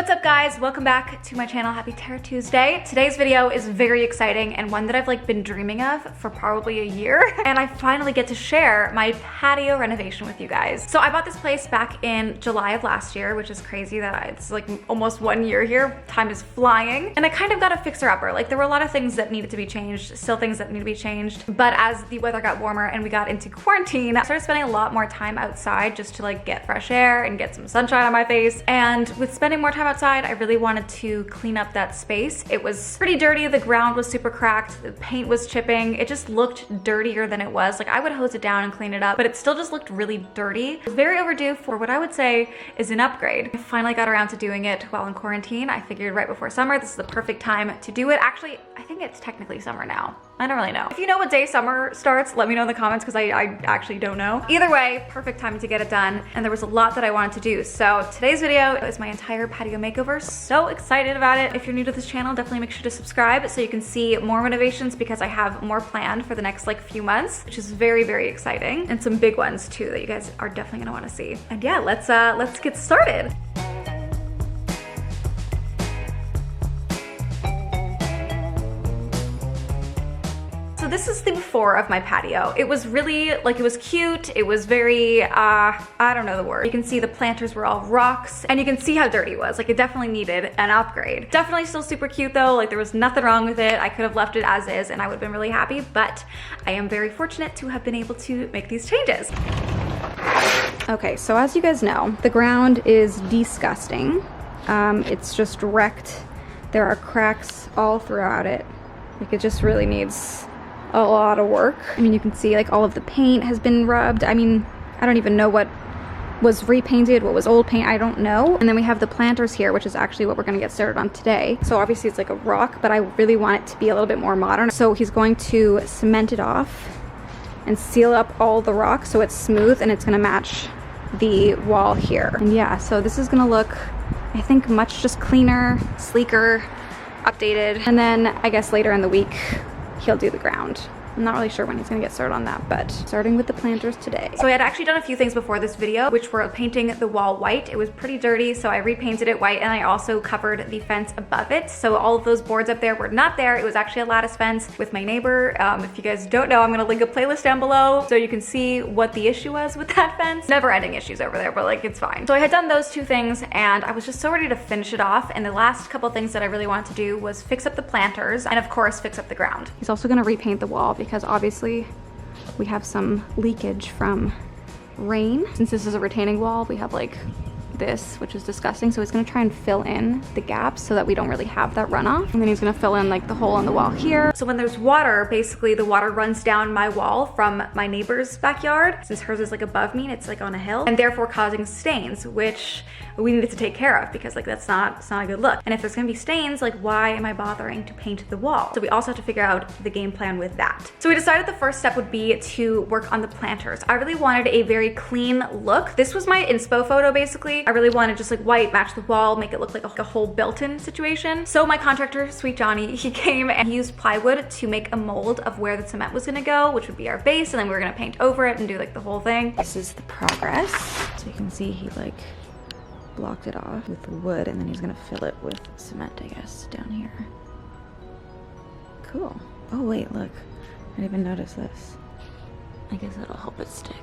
What's up guys? Welcome back to my channel. Happy Terra Tuesday. Today's video is very exciting and one that I've been dreaming of for probably a year. And I finally get to share my patio renovation with you guys. So I bought this place back in July of last year, which is crazy that it's like almost 1 year here. Time is flying. And I kind of got a fixer-upper. Like there were a lot of things that needed to be changed, still things that need to be changed. But as the weather got warmer and we got into quarantine, I started spending a lot more time outside just to like get fresh air and get some sunshine on my face. And with spending more time outside, I really wanted to clean up that space. It was pretty dirty. The ground was super cracked. The paint was chipping. It just looked dirtier than it was. Like I would hose it down and clean it up, but it still just looked really dirty. It was very overdue for what I would say is an upgrade. I finally got around to doing it while in quarantine. I figured right before summer, this is the perfect time to do it. Actually, I think it's technically summer now. I don't really know. If you know what day summer starts, let me know in the comments because I actually don't know. Either way, perfect time to get it done. And there was a lot that I wanted to do. So today's video is my entire patio makeover. So excited about it. If you're new to this channel, definitely make sure to subscribe so you can see more renovations because I have more planned for the next like few months, which is very, very exciting. And some big ones too that you guys are definitely gonna wanna see. And yeah, let's get started. So this is the before of my patio. It was really, like it was cute. It was very, I don't know the word. You can see the planters were all rocks and you can see how dirty it was. Like it definitely needed an upgrade. Definitely still super cute though. Like there was nothing wrong with it. I could have left it as is and I would have been really happy, but I am very fortunate to have been able to make these changes. Okay, so as you guys know, the ground is disgusting. It's just wrecked. There are cracks all throughout it. Like it just really needs a lot of work. I mean, you can see like all of the paint has been rubbed. I mean, I don't even know what was repainted, what was old paint, I don't know. And then we have the planters here, which is actually what we're gonna get started on today. So obviously it's like a rock, but I really want it to be a little bit more modern. So he's going to cement it off and seal up all the rocks so it's smooth and it's gonna match the wall here. And yeah, so this is gonna look, I think, much just cleaner, sleeker, updated. And then I guess later in the week, he'll do the ground. I'm not really sure when he's gonna get started on that, but starting with the planters today. So I had actually done a few things before this video, which were painting the wall white. It was pretty dirty, so I repainted it white and I also covered the fence above it. So all of those boards up there were not there. It was actually a lattice fence with my neighbor. If you guys don't know, I'm gonna link a playlist down below so you can see what the issue was with that fence. Never ending issues over there, but like it's fine. So I had done those two things and I was just so ready to finish it off. And the last couple things that I really wanted to do was fix up the planters and of course fix up the ground. He's also gonna repaint the wall because obviously we have some leakage from rain. Since this is a retaining wall, we have like this, which is disgusting. So he's gonna try and fill in the gaps so that we don't really have that runoff. And then he's gonna fill in like the hole in the wall here. So when there's water, basically the water runs down my wall from my neighbor's backyard. Since hers is like above me and it's like on a hill, and therefore causing stains, which we needed to take care of because like that's not a good look. And if there's gonna be stains, like why am I bothering to paint the wall? So we also have to figure out the game plan with that. So we decided the first step would be to work on the planters. I really wanted a very clean look. This was my inspo photo basically. I really wanted just like white, match the wall, make it look like a whole built-in situation. So my contractor, Sweet Johnny, he came and he used plywood to make a mold of where the cement was gonna go, which would be our base, and then we were gonna paint over it and do like the whole thing. This is the progress. So you can see he like blocked it off with the wood and then he's gonna fill it with cement, I guess, down here. Cool. Oh wait, look. I didn't even notice this. I guess that'll help it stick.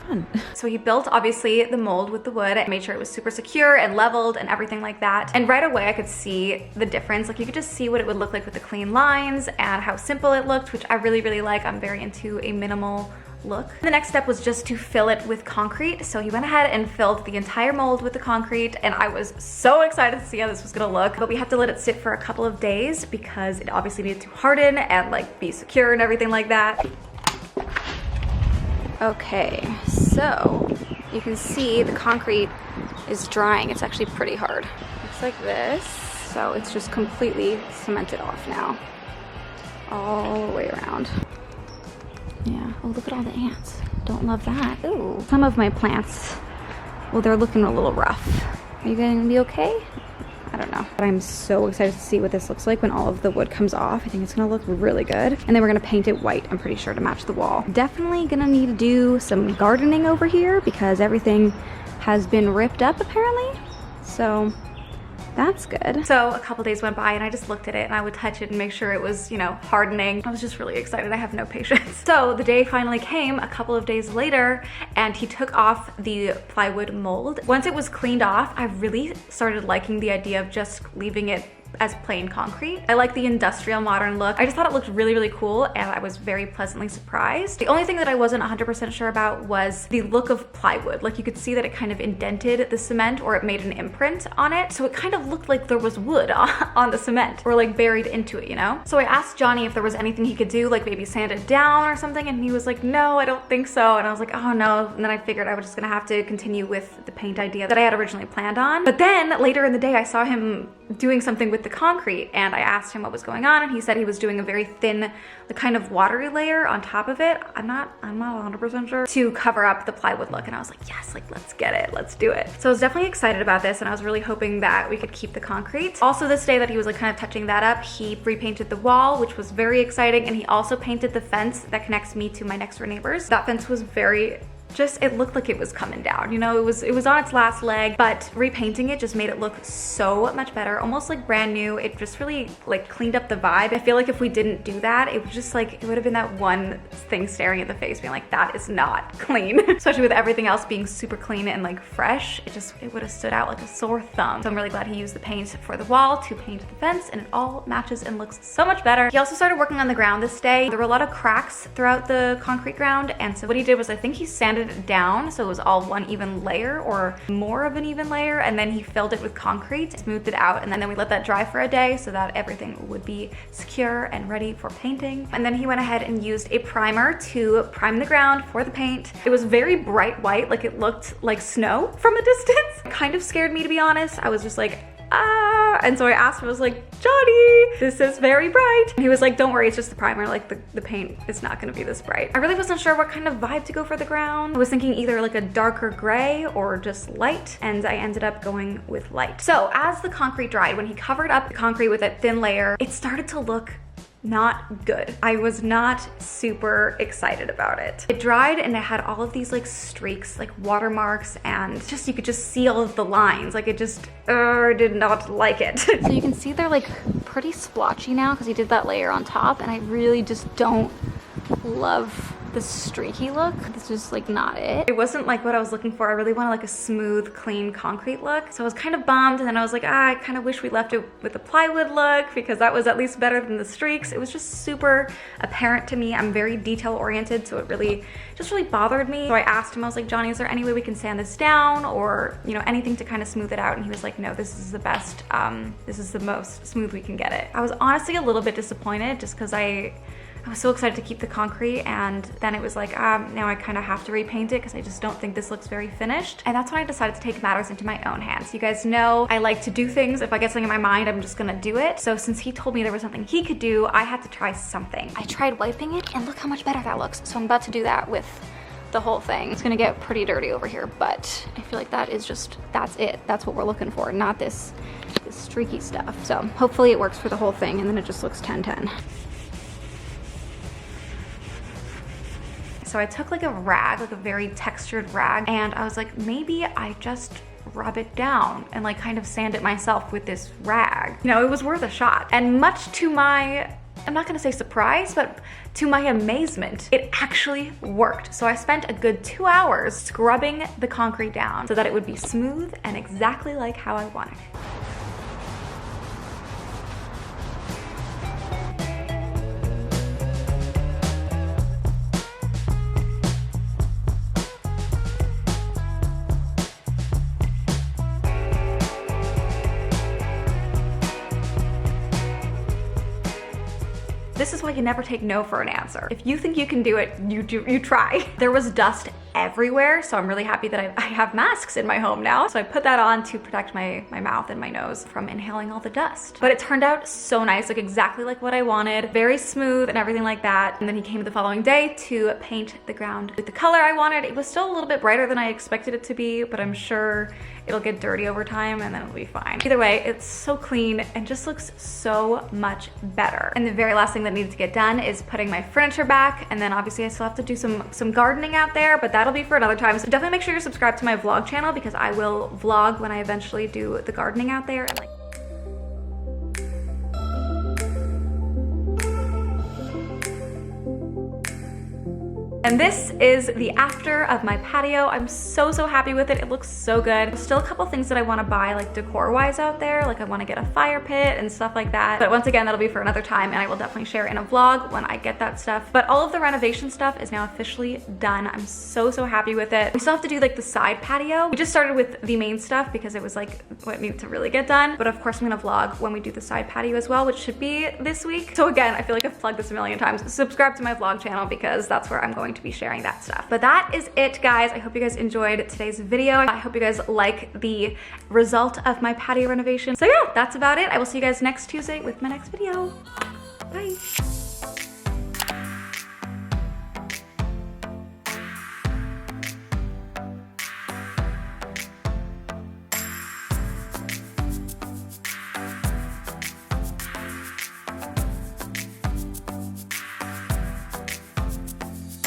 Fun. So he built obviously the mold with the wood and made sure it was super secure and leveled and everything like that. And right away I could see the difference. Like you could just see what it would look like with the clean lines and how simple it looked, which I really, really like. I'm very into a minimal look. The next step was just to fill it with concrete. So he went ahead and filled the entire mold with the concrete and I was so excited to see how this was gonna look. But we have to let it sit for a couple of days because it obviously needed to harden and like be secure and everything like that. Okay, so you can see the concrete is drying. It's actually pretty hard. Looks like this. So it's just completely cemented off now. All the way around. Yeah, oh look at all the ants. Don't love that. Ooh, some of my plants, well they're looking a little rough. Are you gonna be okay? I don't know. But I'm so excited to see what this looks like when all of the wood comes off. I think it's gonna look really good. And then we're gonna paint it white, I'm pretty sure, to match the wall. Definitely gonna need to do some gardening over here because everything has been ripped up apparently. So That's good. So a couple days went by and I just looked at it and I would touch it and make sure it was, you know, hardening. I was just really excited. I have no patience. So the day finally came a couple of days later and he took off the plywood mold. Once it was cleaned off, I really started liking the idea of just leaving it as plain concrete. I like the industrial modern look. I just thought it looked really, really cool and I was very pleasantly surprised. The only thing that I wasn't 100% sure about was the look of plywood. Like you could see that it kind of indented the cement or it made an imprint on it. So it kind of looked like there was wood on the cement or like buried into it, you know? So I asked Johnny if there was anything he could do, like maybe sand it down or something. And he was like, no, I don't think so. And I was like, oh no. And then I figured I was just gonna have to continue with the paint idea that I had originally planned on. But then later in the day, I saw him doing something with the concrete and I asked him what was going on and he said he was doing a very thin, the kind of watery layer on top of it. I'm not 100% sure, to cover up the plywood look. And I was like, yes, like let's get it, let's do it. So I was definitely excited about this and I was really hoping that we could keep the concrete. Also this day that he was like kind of touching that up, he repainted the wall, which was very exciting. And he also painted the fence that connects me to my next door neighbors. That fence was very, just, it looked like it was coming down, you know, it was on its last leg, but repainting it just made it look so much better, almost like brand new. It just really like cleaned up the vibe. I feel like if we didn't do that, it was just like, it would have been that one thing staring at the face being like, that is not clean. Especially with everything else being super clean and like fresh, it would have stood out like a sore thumb. So I'm really glad he used the paint for the wall to paint the fence and it all matches and looks so much better. He also started working on the ground this day. There were a lot of cracks throughout the concrete ground, and so what he did was I think he sanded it down so it was all one even layer or more of an even layer, and then he filled it with concrete, smoothed it out, and then we let that dry for a day so that everything would be secure and ready for painting. And then he went ahead and used a primer to prime the ground for the paint. It was very bright white, like it looked like snow from a distance. It kind of scared me, to be honest. I was just like, ah, and so I asked him, I was like, Johnny, this is very bright. And he was like, don't worry, it's just the primer, like the paint is not gonna be this bright. I really wasn't sure what kind of vibe to go for the ground. I was thinking either like a darker gray or just light, and I ended up going with light. So as the concrete dried, when he covered up the concrete with that thin layer, it started to look not good. I was not super excited about it. It dried and it had all of these like streaks, like watermarks, and just, you could just see all of the lines. Like it just, did not like it. So you can see they're like pretty splotchy now because he did that layer on top, and I really just don't love the streaky look. This is like not it. It wasn't like what I was looking for. I really wanted like a smooth, clean concrete look. So I was kind of bummed, and then I was like, I kind of wish we left it with the plywood look because that was at least better than the streaks. It was just super apparent to me. I'm very detail oriented, so it really bothered me. So I asked him, I was like, Johnny, is there any way we can sand this down or, you know, anything to kind of smooth it out? And he was like, no, this is the best. This is the most smooth we can get it. I was honestly a little bit disappointed just because I was so excited to keep the concrete, and then it was like, now I kind of have to repaint it because I just don't think this looks very finished. And that's when I decided to take matters into my own hands. You guys know I like to do things. If I get something in my mind, I'm just gonna do it. So since he told me there was something he could do, I had to try something. I tried wiping it, and look how much better that looks. So I'm about to do that with the whole thing. It's gonna get pretty dirty over here, but I feel like that is just, that's it. That's what we're looking for, not this streaky stuff. So hopefully it works for the whole thing, and then it just looks 10-10. So I took like a rag, like a very textured rag, and I was like, maybe I just rub it down and like kind of sand it myself with this rag. You know, it was worth a shot. And much to my, I'm not gonna say surprise, but to my amazement, it actually worked. So I spent a good 2 hours scrubbing the concrete down so that it would be smooth and exactly like how I wanted it. This is why you never take no for an answer. If you think you can do it, you try. There was dust everywhere, so I'm really happy that I have masks in my home now. So I put that on to protect my mouth and my nose from inhaling all the dust. But it turned out so nice, like exactly like what I wanted. Very smooth and everything like that. And then he came the following day to paint the ground with the color I wanted. It was still a little bit brighter than I expected it to be, but I'm sure it'll get dirty over time and then it'll be fine. Either way, it's so clean and just looks so much better. And the very last thing that needed to get done is putting my furniture back, and then obviously I still have to do some gardening out there, but that'll be for another time. So definitely make sure you're subscribed to my vlog channel because I will vlog when I eventually do the gardening out there and like And this is the after of my patio. I'm so happy with it. It looks so good. There's still a couple things that I want to buy like decor wise out there. Like I want to get a fire pit and stuff like that. But once again, that'll be for another time and I will definitely share in a vlog when I get that stuff. But all of the renovation stuff is now officially done. I'm so happy with it. We still have to do like the side patio. We just started with the main stuff because it was like what needed to really get done. But of course I'm gonna vlog when we do the side patio as well, which should be this week. So again, I feel like I've plugged this a million times. Subscribe to my vlog channel because that's where I'm going to be sharing that stuff. But that is it, guys. I hope you guys enjoyed today's video. I hope you guys like the result of my patio renovation. So yeah, that's about it. I will see you guys next Tuesday with my next video. Bye.